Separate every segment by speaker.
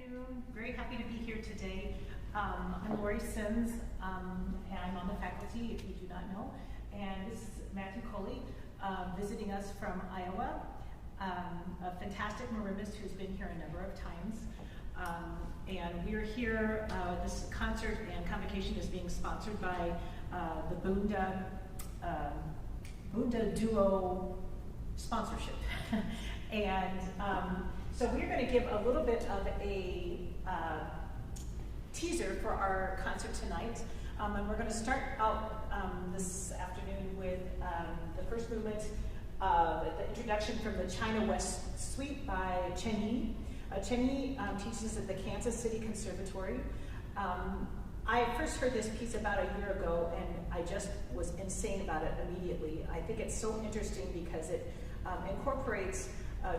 Speaker 1: afternoon. Very happy to be here today. I'm Lori Sims, and I'm on the faculty, if you do not know. And this is Matthew Coley, visiting us from Iowa, a fantastic marimbist who's been here a number of times. And we're here, this concert and convocation is being sponsored by the Bunda Duo sponsorship. And so we're going to give a little bit of a teaser for our concert tonight. And we're going to start out this afternoon with the first movement, the introduction from the China West Suite by Chen Yi. Chen Yi teaches at the Kansas City Conservatory. I first heard this piece about a year ago, and I just was insane about it immediately. I think it's so interesting because it incorporates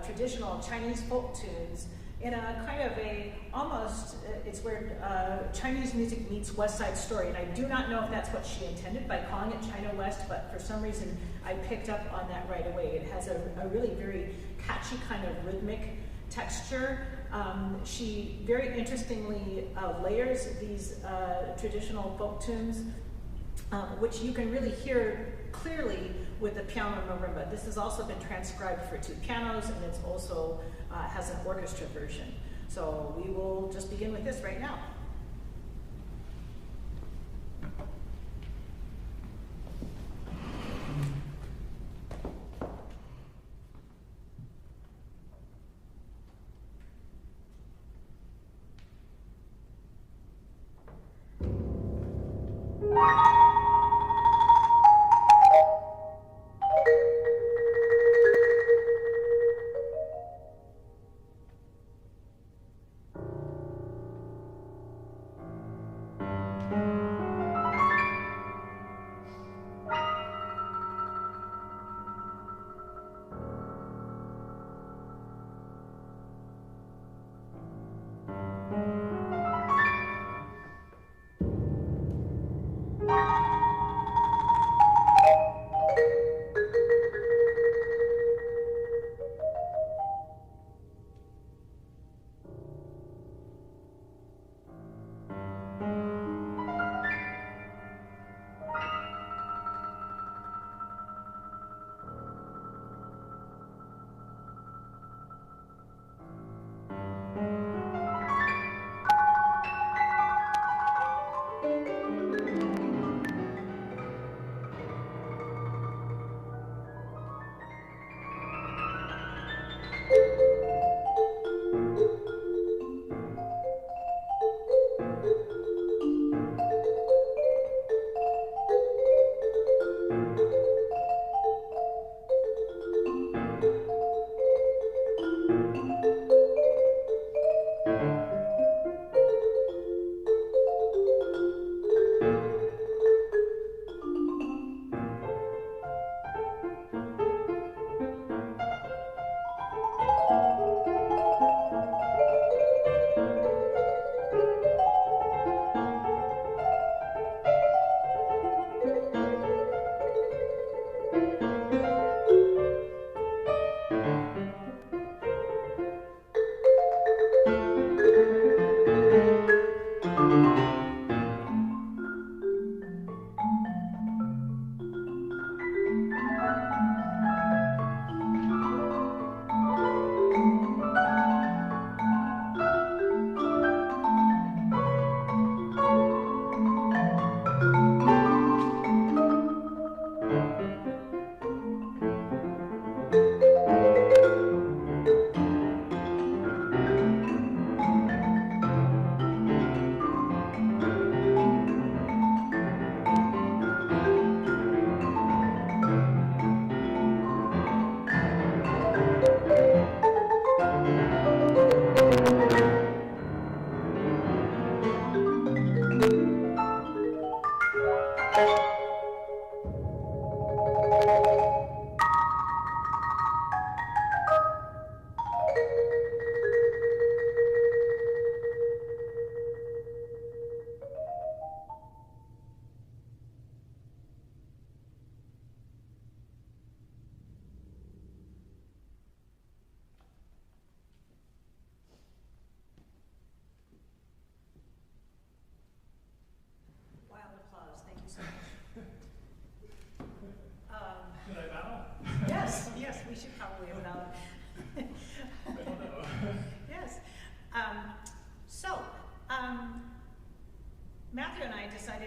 Speaker 1: traditional Chinese folk tunes in a kind of a, almost, it's where Chinese music meets West Side Story. And I do not know if that's what she intended by calling it China West, but for some reason I picked up on that right away. It has a really very catchy kind of rhythmic texture. She very interestingly layers these traditional folk tunes, which you can really hear clearly with the piano marimba. This has also been transcribed for two pianos, and it's also has an orchestra version. So we will just begin with this right now.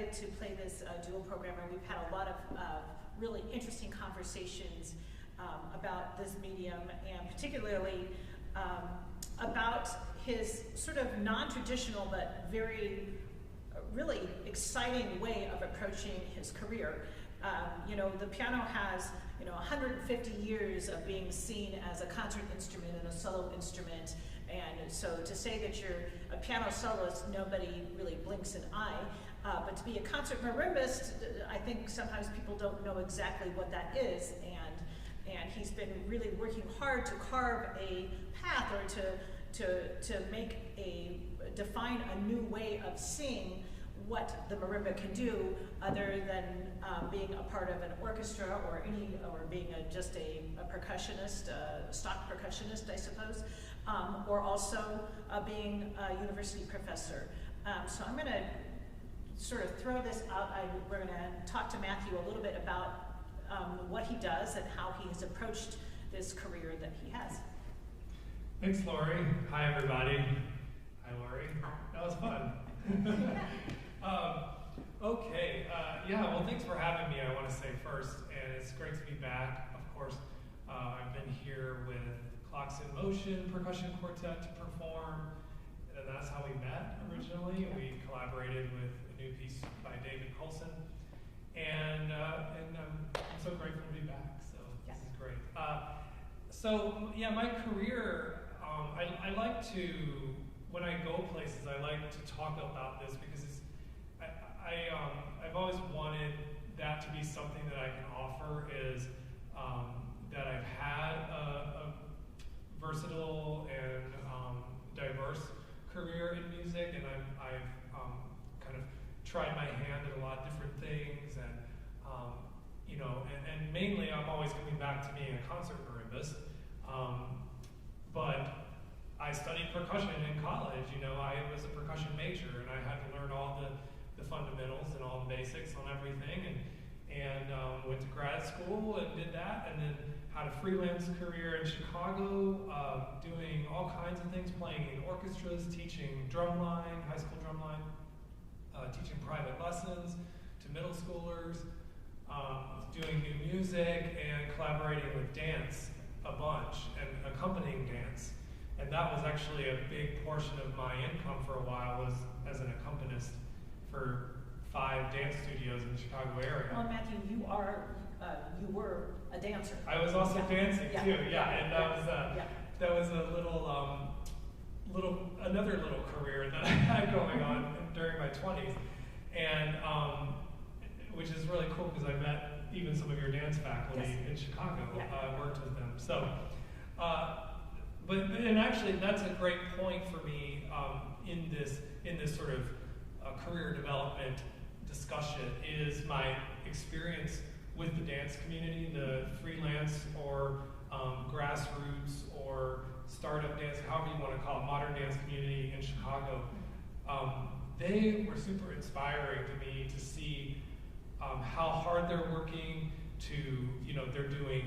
Speaker 1: excited to play this dual programmer. We've had a lot of really interesting conversations about this medium, and particularly about his sort of non-traditional but very really exciting way of approaching his career. You know, the piano has 150 years of being seen as a concert instrument and a solo instrument, and so to say that you're a piano soloist, nobody really blinks an eye. But to be a concert marimbist, I think sometimes people don't know exactly what that is, and he's been really working hard to carve a path, or to define a new way of seeing what the marimba can do, other than being a part of an orchestra or being just a percussionist, a stock percussionist, I suppose, or also being a university professor. So I'm going to sort of throw this out. We're going to talk to Matthew a little bit about what he does and how he has approached this career that he has.
Speaker 2: Thanks, Lori. Hi, everybody. Hi, Lori. That was fun. Okay. Well, thanks for having me, I want to say first, and it's great to be back. Of course, I've been here with Clocks in Motion Percussion Quartet to perform, and that's how we met originally. We collaborated with a new piece by David Colson, and I'm so grateful to be back. So this is great. My career, I like to, when I go places, I like to talk about this because I've always wanted that to be something that I can offer, is that I've had a versatile and diverse career in music, and I've kind of tried my hand at a lot of different things, and and mainly I'm always coming back to being a concert marimbist. But I studied percussion in college. I was a percussion major, and I had to learn all the fundamentals and all the basics on everything, and went to grad school and did that, and then had a freelance career in Chicago, doing all kinds of things, playing in orchestras, teaching drumline, high school drumline, teaching private lessons to middle schoolers, doing new music, and collaborating with dance a bunch, and accompanying dance. And that was actually a big portion of my income for a while, was as an accompanist for 5 dance studios in the Chicago area.
Speaker 1: Well, Matthew, you were a dancer.
Speaker 2: I was also dancing too, and that was a another little career that I had going on during my 20s, and which is really cool because I met even some of your dance faculty in Chicago. I worked with them. So, and actually that's a great point for me in this sort of career development discussion, is my experience with the dance community, the freelance or grassroots or startup dance, however you want to call it, modern dance community in Chicago. They were super inspiring to me to see how hard they're working, they're doing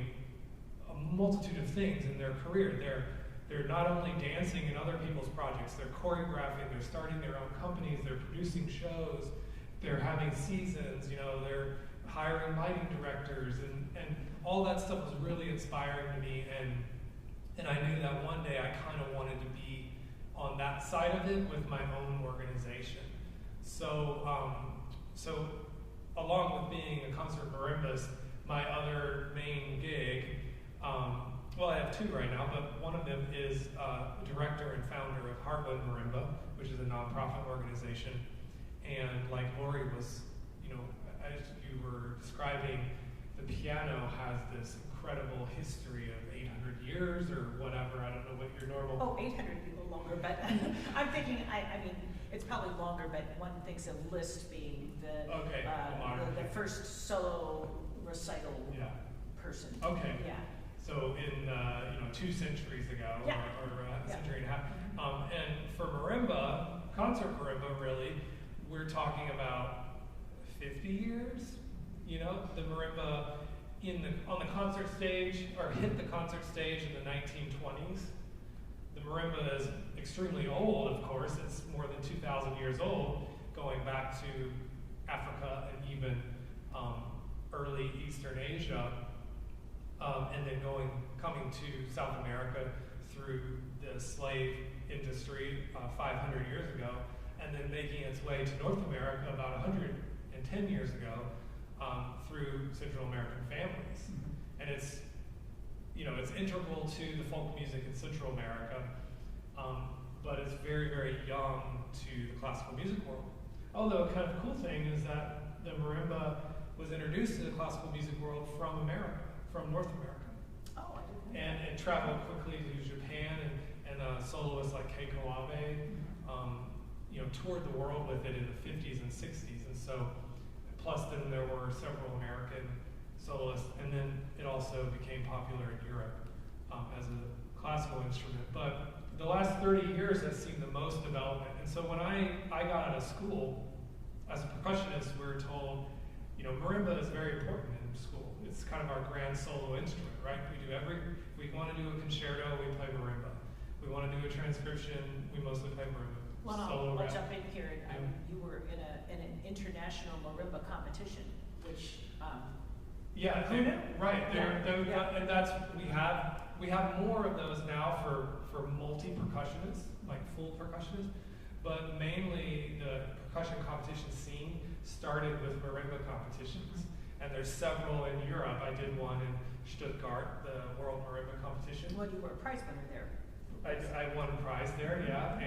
Speaker 2: a multitude of things in their career. They're not only dancing in other people's projects, they're choreographing, they're starting their own companies, they're producing shows, they're having seasons, they're hiring lighting directors, and all that stuff was really inspiring to me, and I knew that one day I kind of wanted to be on that side of it with my own organization. So along with being a concert marimbist, my other main gig, I have 2 right now, but one of them is director and founder of Heartland Marimba, which is a nonprofit organization. And like Lori was, as you were describing, the piano has this incredible history of 800 years or whatever. I don't know what your normal...
Speaker 1: Oh, 800 people longer, but I'm thinking, I mean, it's probably longer, but one thinks of Liszt being the first solo recital person.
Speaker 2: Okay.
Speaker 1: Yeah.
Speaker 2: So in 2 centuries ago, or a century and a half. And for marimba, concert marimba, really, we're talking about 50 years. The marimba on the concert stage, or hit the concert stage in the 1920s. The marimba is extremely old, of course. It's more than 2,000 years old, going back to Africa and even early Eastern Asia, and then coming to South America through the slave industry 500 years ago, and then making its way to North America about 110 years ago through Central American families. And it's, it's integral to the folk music in Central America, but it's very, very young to the classical music world. Although a kind of cool thing is that the marimba was introduced to the classical music world from America, from North America.
Speaker 1: Oh, I didn't know.
Speaker 2: And it traveled quickly to Japan, and soloists like Keiko Abe, toured the world with it in the 50s and 60s. And so, plus then there were several American soloists, and then it also became popular in Europe as a classical instrument. But the last 30 years has seen the most development. And so when I got out of school, as a percussionist, we were told, marimba is very important in school. It's kind of our grand solo instrument, right? If we want to do a concerto, we play marimba. We want to do a transcription, we mostly play marimba.
Speaker 1: Well, I'll jump in here. You were in an international marimba competition, which
Speaker 2: yeah, right. And that's we have more of those now for multi-percussionists, like full percussionists, but mainly the percussion competition scene started with marimba competitions, and there's several in Europe. I did one in Stuttgart, the World Marimba Competition.
Speaker 1: Well, you were a prize winner there.
Speaker 2: I won a prize there, yeah,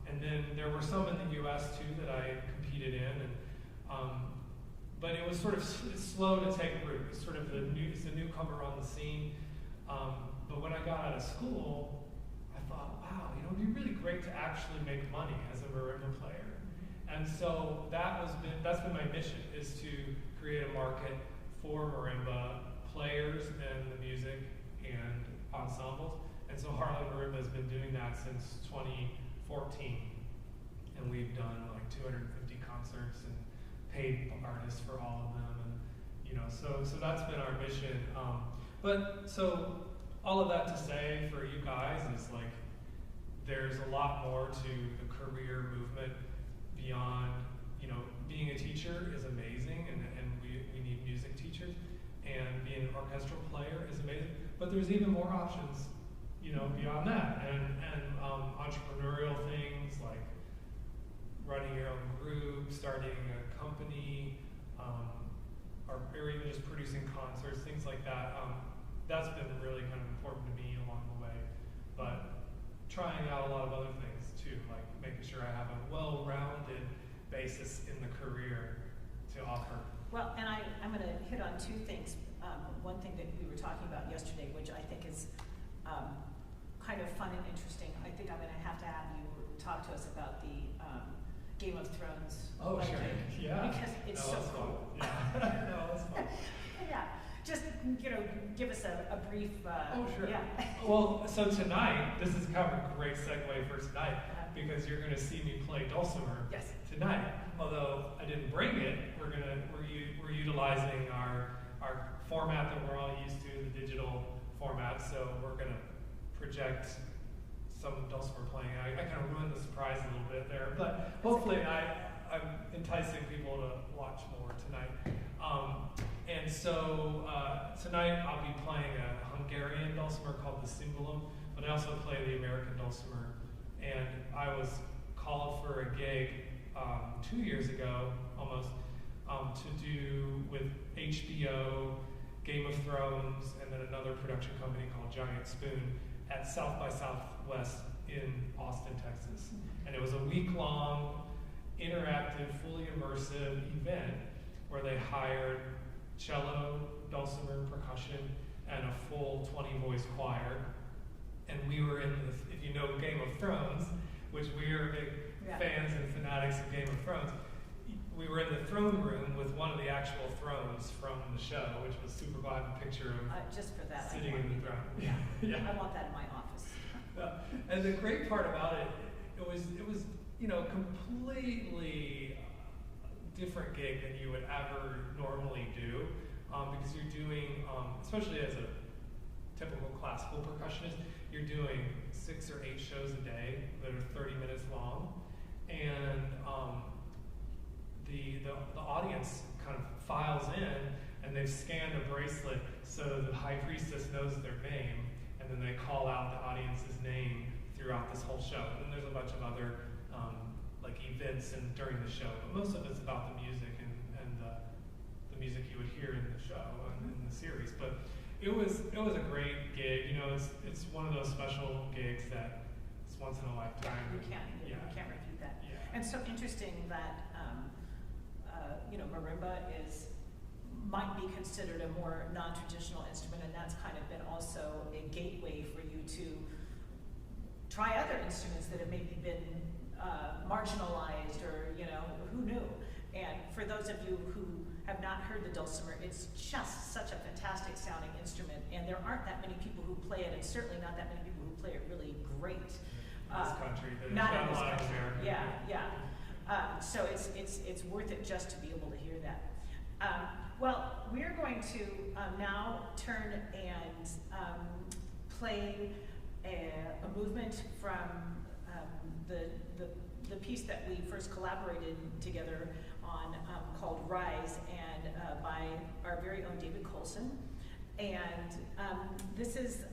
Speaker 2: and then there were some in the U.S. too that I competed in, and but it was sort of slow to take root. It's sort of it's a newcomer on the scene. But when I got out of school, I thought, wow, it'd be really great to actually make money as a marimba player. And so that's been my mission, is to create a market for marimba players and the music and ensembles. And so Harlem Marimba has been doing that since 2014. And we've done like 250 concerts and paid artists for all of them. And so that's been our mission. But so all of that to say for you guys is like, there's a lot more to the career movement beyond, being a teacher is amazing, and we need music teachers, and being an orchestral player is amazing, but there's even more options, beyond that, and entrepreneurial things like running your own group, starting a company, or even just producing concerts, things like that. That's been really kind of important to me along the way, but trying out a lot of other things too, like making sure I have a well-rounded basis in the career to offer.
Speaker 1: Well, and I'm going to hit on two things. One thing that we were talking about yesterday, which I think is kind of fun and interesting. I think I'm going to have you talk to us about the Game of Thrones.
Speaker 2: Oh, sure. Yeah.
Speaker 1: Because it's so cool.
Speaker 2: Yeah. No, that's fun.
Speaker 1: Yeah. Just, give us a brief.
Speaker 2: Oh, sure.
Speaker 1: Yeah.
Speaker 2: Well, so tonight, this is kind of a great segue for tonight, because you're going to see me play dulcimer tonight. Although I didn't bring it, we're utilizing our format that we're all used to, the digital format. So we're going to project some dulcimer playing. I kind of ruined the surprise a little bit there, but hopefully I'm enticing people to watch more tonight. And so tonight I'll be playing a Hungarian dulcimer called the Cymbalum, but I also play the American dulcimer. And I was called for a gig 2 years ago, almost, to do with HBO, Game of Thrones, and then another production company called Giant Spoon at South by Southwest in Austin, Texas. And it was a week-long, interactive, fully immersive event where they hired cello, dulcimer, percussion, and a full 20-voice choir. And we were in if you know Game of Thrones, which we are big fans and fanatics of Game of Thrones, we were in the throne room with one of the actual thrones from the show, which was supervised a picture of
Speaker 1: just for that,
Speaker 2: sitting in the throne. Yeah.
Speaker 1: I want that in my office.
Speaker 2: And the great part about it was completely different gig than you would ever normally do, because you're doing, especially as a typical classical percussionist, you're doing 6 or 8 shows a day that are 30 minutes long, and the audience kind of files in, and they've scanned a bracelet so the high priestess knows their name, and then they call out the audience's name throughout this whole show. And then there's a bunch of other like events and during the show, but most of it's about the music and the music you would hear in the show and in the series. But it was a great gig. You know, it's one of those special gigs that it's once in a lifetime.
Speaker 1: You can't refute that.
Speaker 2: Yeah.
Speaker 1: And so interesting that marimba might be considered a more non-traditional instrument, and that's kind of been also a gateway for you to try other instruments that have maybe been marginalized, or who knew. And for those of you who have not heard the dulcimer, it's just such a fantastic sounding instrument, and there aren't that many people who play it, and certainly not that many people who play it really great.
Speaker 2: In this country, there's
Speaker 1: not
Speaker 2: not
Speaker 1: in
Speaker 2: a
Speaker 1: this
Speaker 2: lot of
Speaker 1: country.
Speaker 2: American.
Speaker 1: Yeah. So it's worth it just to be able to hear that. Well, we're going to now turn and play a movement from the piece that we first collaborated together on, called Rise, and by our very own David Colson. And this is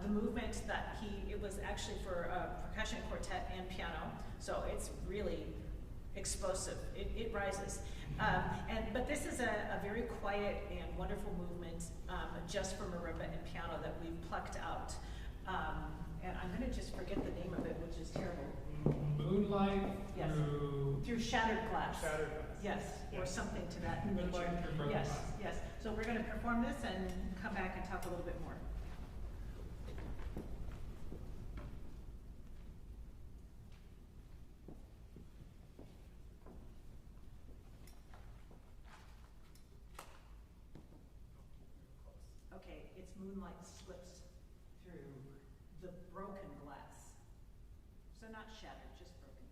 Speaker 1: the movement that it was actually for a percussion quartet and piano, so it's really explosive. It rises. But this is a very quiet and wonderful movement just for marimba and piano that we've plucked out. And I'm going to just forget the name of it, which is terrible.
Speaker 2: Moonlight
Speaker 1: Yes. Through shattered glass.
Speaker 2: Shattered glass.
Speaker 1: Yes, or something to that
Speaker 2: Moonlight
Speaker 1: nature.
Speaker 2: through broken
Speaker 1: Yes,
Speaker 2: glass.
Speaker 1: yes. So we're going to perform this and come back and talk a little bit more. Okay, it's Moonlight slips through the broken glass. So not shattered, just broken.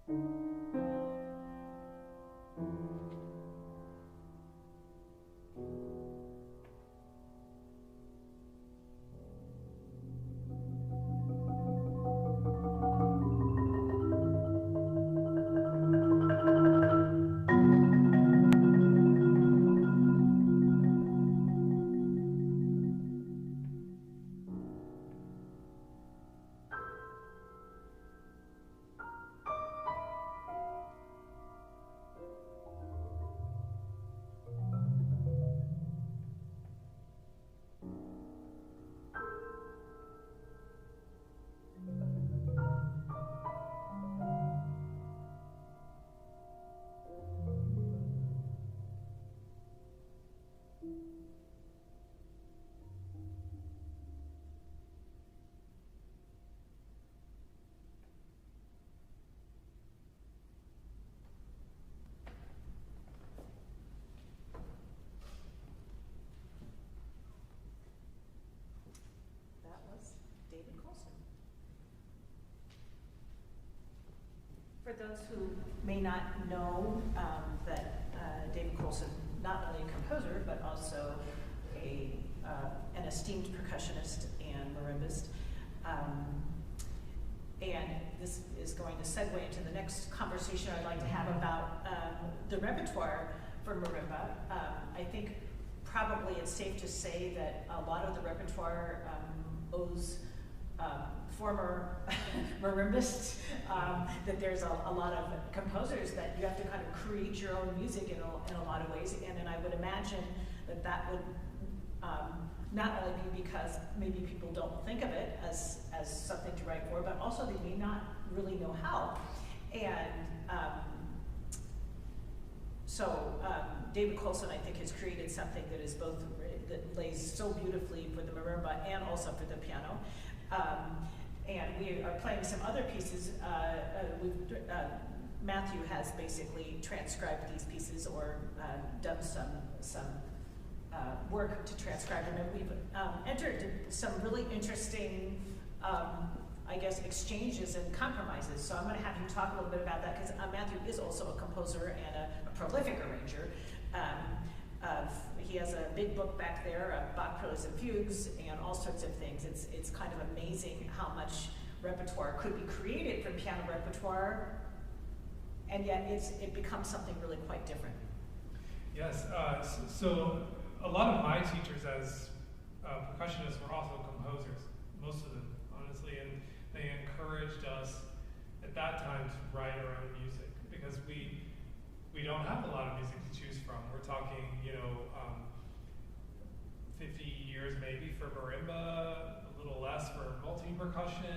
Speaker 1: That was David Colson. For those who may not know that David Colson, not only a composer, but also an esteemed percussionist and marimbist. And this is going to segue into the next conversation I'd like to have about the repertoire for marimba. I think probably it's safe to say that a lot of the repertoire owes former marimbists, that there's a lot of composers that you have to kind of create your own music in a lot of ways, and then I would imagine that that would not only be because maybe people don't think of it as something to write for, but also they may not really know how. And so David Colson, I think, has created something that is both, that lays so beautifully for the marimba and also for the piano. And we are playing some other pieces. Matthew has basically transcribed these pieces or done some work to transcribe them. And we've entered some really interesting, I guess, exchanges and compromises. So I'm going to have you talk a little bit about that, because Matthew is also a composer and a prolific arranger. He has a big book back there of Bach preludes and fugues and all sorts of things. It's kind of amazing how much repertoire could be created from piano repertoire, and yet it becomes something really quite different.
Speaker 2: Yes, so a lot of my teachers as percussionists were also composers, most of them, honestly, and they encouraged us at that time to write our own music, because we don't have a lot of music to choose from. We're talking, 50 years maybe for marimba, a little less for multi-percussion,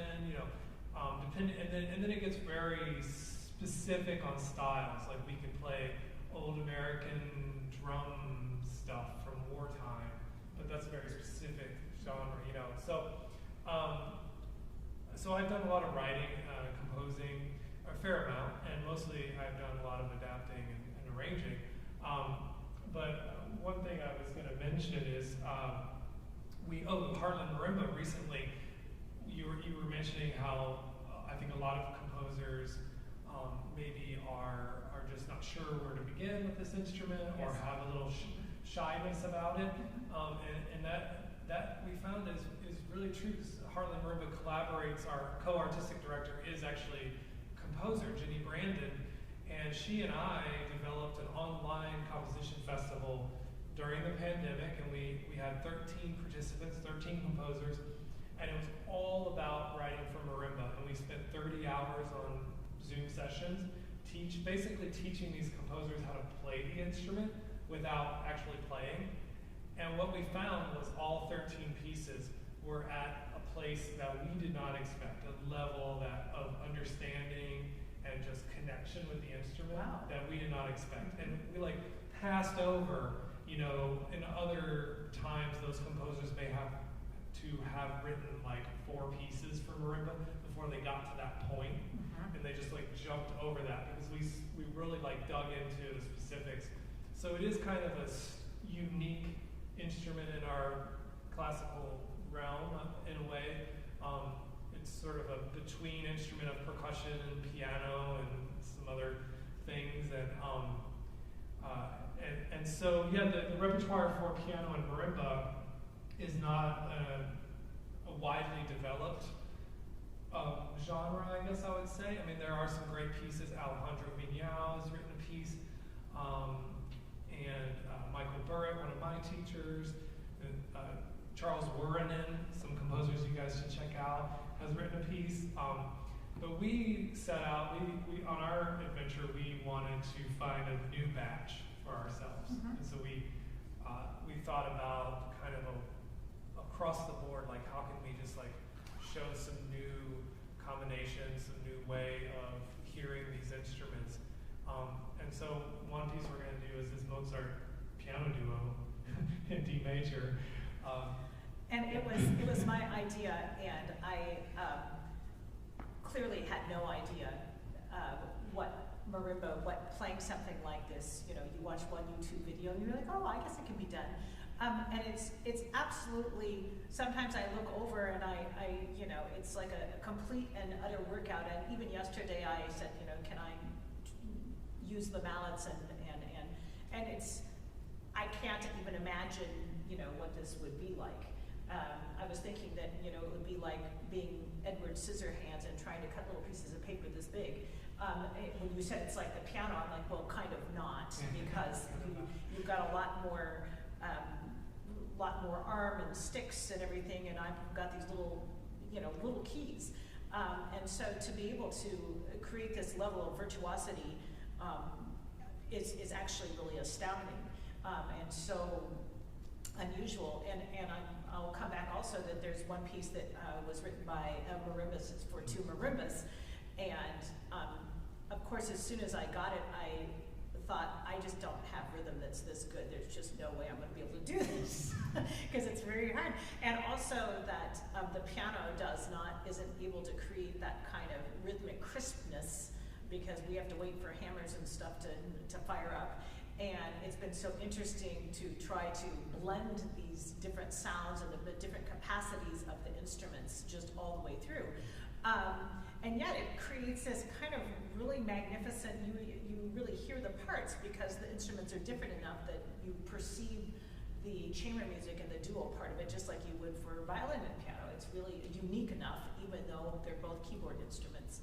Speaker 2: and then it gets very specific on styles. Like we can play old American drum stuff from wartime, but that's a very specific genre, So I've done a lot of writing, composing, a fair amount, and mostly I've done a lot of adapting and arranging. But one thing I was going to mention is Heartland Marimba recently. You were mentioning how I think a lot of composers maybe are just not sure where to begin with this instrument, or have a little shyness about it, and that we found is really true. Heartland Marimba collaborates. Our co-artistic director is actually composer Jenny Brandon, and she and I developed an online composition festival during the pandemic, and we had 13 participants, 13 composers, and it was all about writing for marimba, and we spent 30 hours on Zoom sessions basically teaching these composers how to play the instrument without actually playing. And what we found was all 13 pieces were at a place that we did not expect, a level of understanding and just connection with the instrument that we did not expect. And we passed over, in other times those composers may have to have written 4 pieces for marimba before they got to that point. And they just jumped over that because we really dug into the specifics. So it is kind of a unique instrument in our classical realm in a way. It's sort of a between instrument of percussion and piano and repertoire for piano and marimba is not a widely developed genre, I guess I would say. I mean, there are some great pieces. Alejandro Mignao has written a piece, and Michael Burrett, one of my teachers, and, Charles Wuorinen, some composers you guys should check out, has written a piece. But we set out, we on our adventure, we wanted to find a new batch for ourselves. And so we thought about kind of across the board, like how can we just like show some new combinations, some new way of hearing these instruments. And so one piece we're going to do is this Mozart piano duo in D major.
Speaker 1: And it was my idea, and I clearly had no idea what marimba, what playing something like this. You know, you watch one YouTube video and you're like, oh, I guess it can be done. And it's absolutely. Sometimes I look over and I you know, it's like a complete and utter workout. And even yesterday I said, you know, can I use the mallets and it's. I can't even imagine, you know, what this would be like. I was thinking that, you know, it would be like being Edward Scissorhands and trying to cut little pieces of paper this big. When you said it's like the piano, I'm like, well, kind of not, because you've got a lot more arm and sticks and everything, and I've got these little, you know, little keys. And so to be able to create this level of virtuosity is actually really astounding. And so unusual, and I'll come back also that there's one piece that was written by marimbas. It's for two marimbas, and of course, as soon as I got it, I thought, I just don't have rhythm that's this good. There's just no way I'm going to be able to do this because it's very hard. And also that the piano isn't able to create that kind of rhythmic crispness because we have to wait for hammers and stuff to fire up. And it's been so interesting to try to blend these different sounds and the different capacities of the instruments just all the way through. And yet it creates this kind of really magnificent, you really hear the parts because the instruments are different enough that you perceive the chamber music and the dual part of it just like you would for violin and piano. It's really unique enough even though they're both keyboard instruments.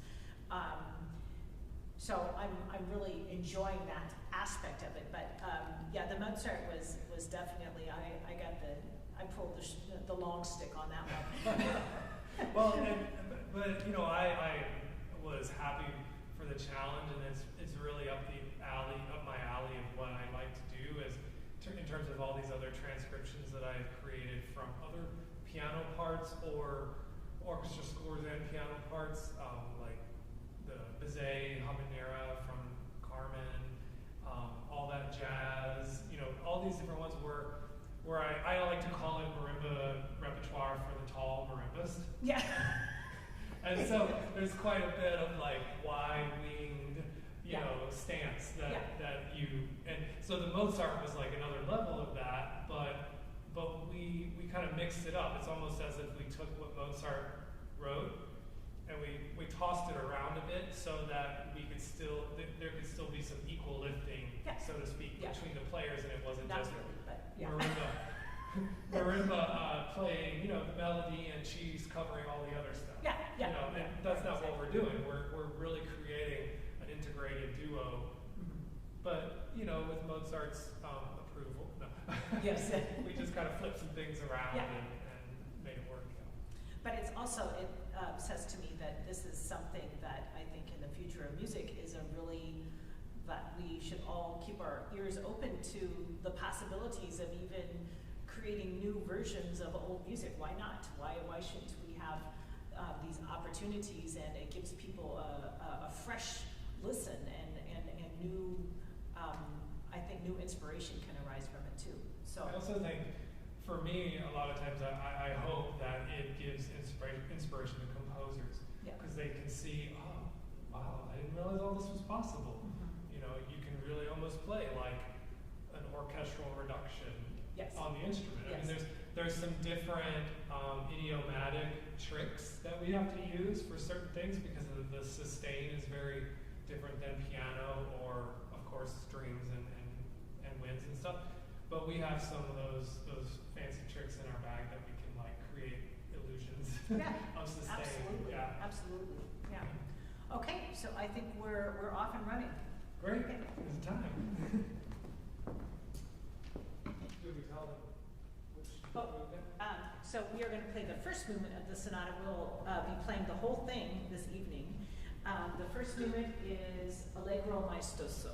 Speaker 1: So I'm really enjoying that aspect of it, but yeah, the Mozart was definitely I pulled the long stick on that one.
Speaker 2: Well, but you know, I was happy for the challenge, and it's really up my alley of what I like to do is in terms of all these other transcriptions that I've created from other piano parts or orchestra scores and piano parts, like the Bizet Habanera from Carmen, all that jazz, you know, all these different ones where I like to call it marimba repertoire for the tall marimbas.
Speaker 1: Yeah.
Speaker 2: And so there's quite a bit of like wide-winged, you know, stance that you, and so the Mozart was like another level of that, but we kind of mixed it up. It's almost as if we took what Mozart wrote and we tossed it around a bit so that we could there could still be some equal lifting, so to speak, between the players, and it wasn't
Speaker 1: Not
Speaker 2: just
Speaker 1: really, but,
Speaker 2: marimba playing, you know, the melody and she's covering all the other stuff. You know, and that's not what we're doing. We're really creating an integrated duo. But, you know, with Mozart's approval, no.
Speaker 1: Yes.
Speaker 2: We just kind of flipped some things around and made it work.
Speaker 1: But it's also, it says to me that this is something that I think in the future of music is that we should all keep our ears open to the possibilities of even creating new versions of old music. Why not? Why shouldn't we have these opportunities, and it gives people a fresh listen and new, I think new inspiration can arise from it too. So
Speaker 2: I also think, for me, a lot of times I hope that it gives inspiration to composers because they can see, oh, wow, I didn't realize all this was possible. You know, you can really almost play like an orchestral reduction on the instrument. I mean, there's some different idiomatic tricks that we have to use for certain things because the sustain is very different than piano or, of course, strings and winds and stuff. But we have have some of those fancy tricks in our bag that we can like create illusions of sustain.
Speaker 1: Absolutely.
Speaker 2: Yeah.
Speaker 1: Absolutely. Yeah. Okay, so I think we're off and running.
Speaker 2: Great.
Speaker 1: Okay.
Speaker 2: It's time. Do we tell them which movement?
Speaker 1: So we are going to play the first movement of the sonata. We'll be playing the whole thing this evening. The first movement is Allegro Maestoso.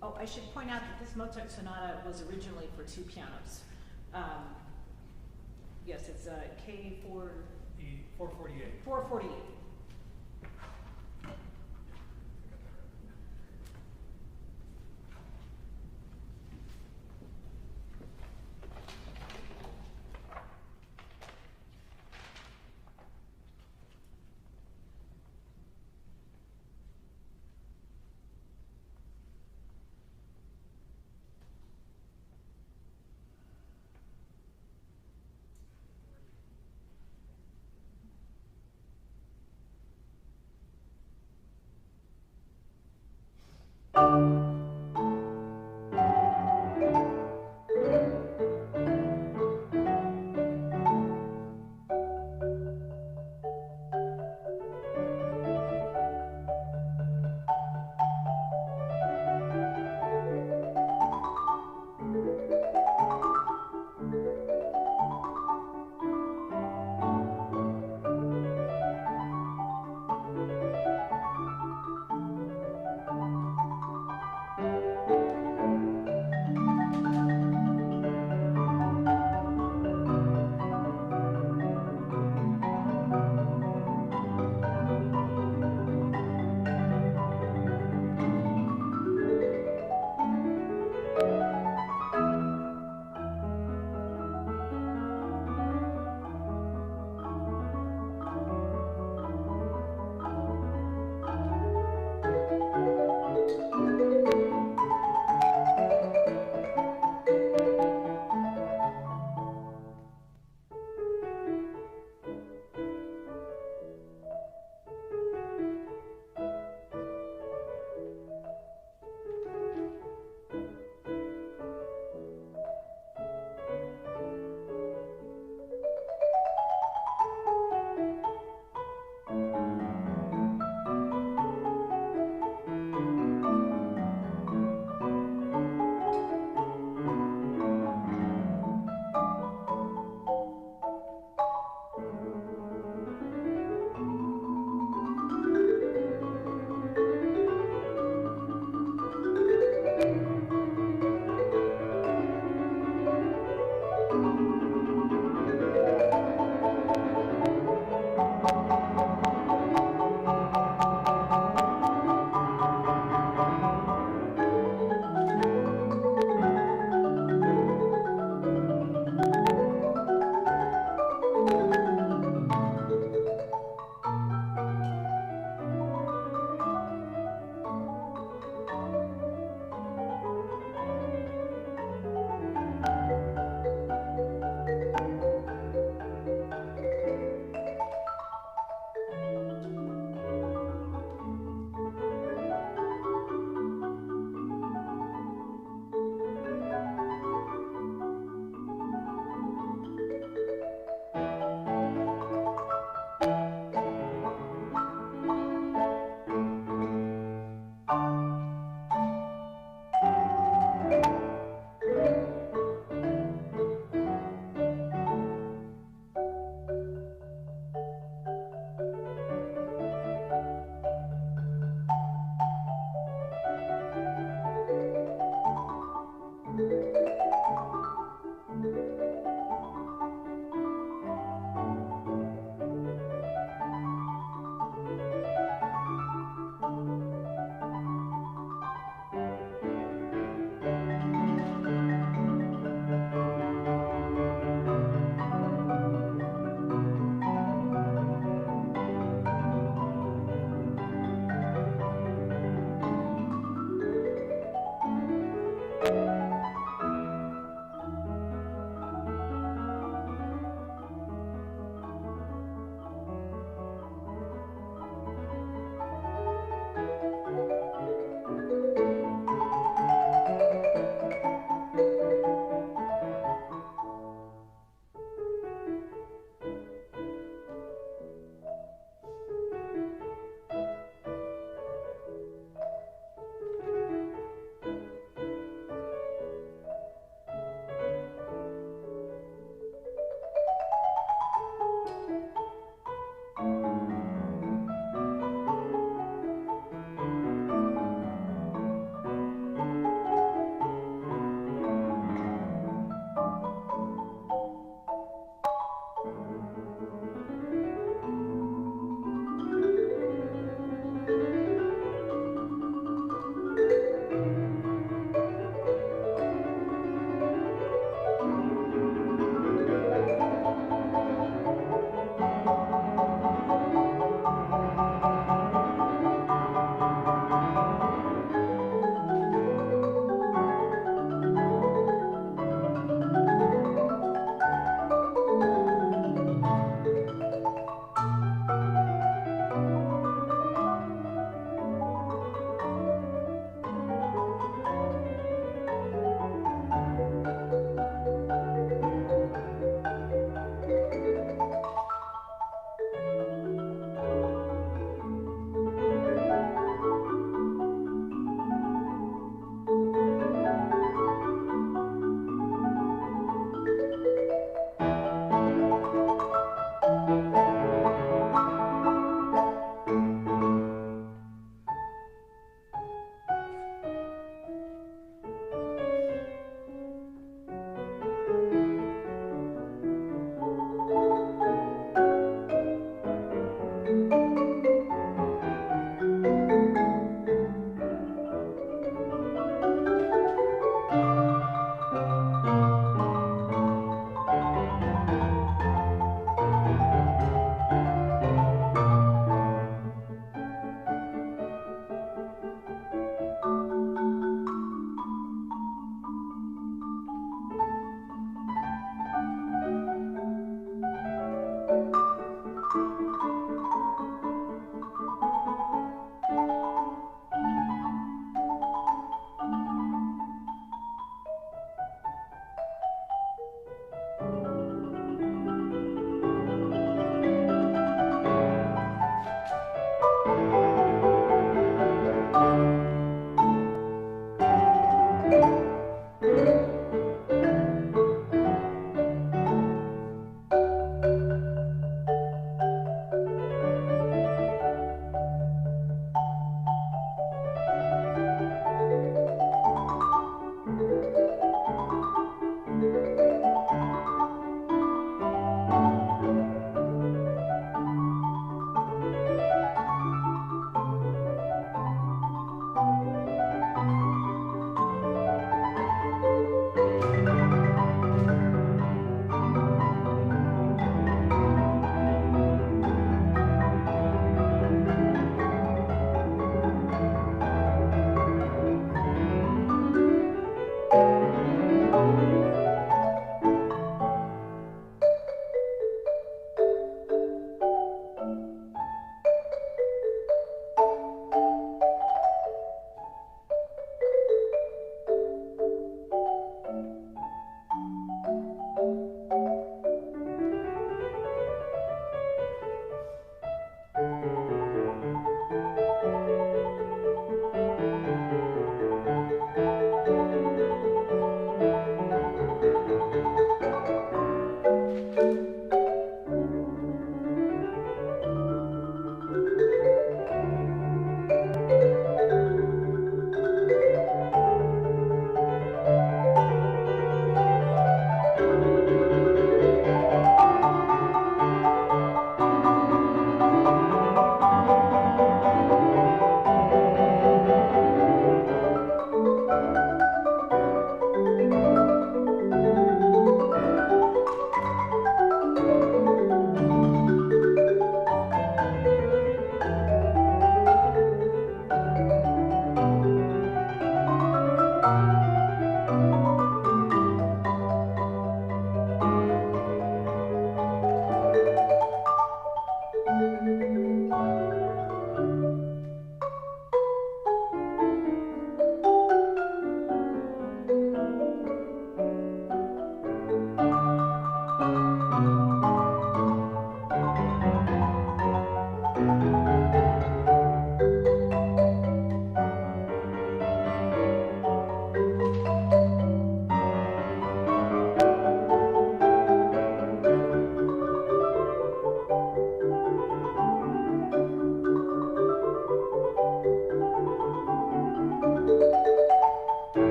Speaker 1: Oh, I should point out that this Mozart sonata was originally for 2 pianos. Yes, it's K4...
Speaker 2: The 448.
Speaker 1: 448.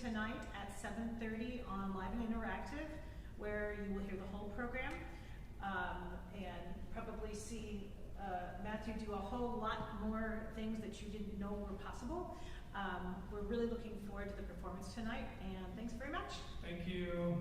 Speaker 1: Tonight at 7:30 on Live and Interactive, where you will hear the whole program and probably see Matthew do a whole lot more things that you didn't know were possible. We're really looking forward to the performance tonight, and thanks very much.
Speaker 2: Thank you.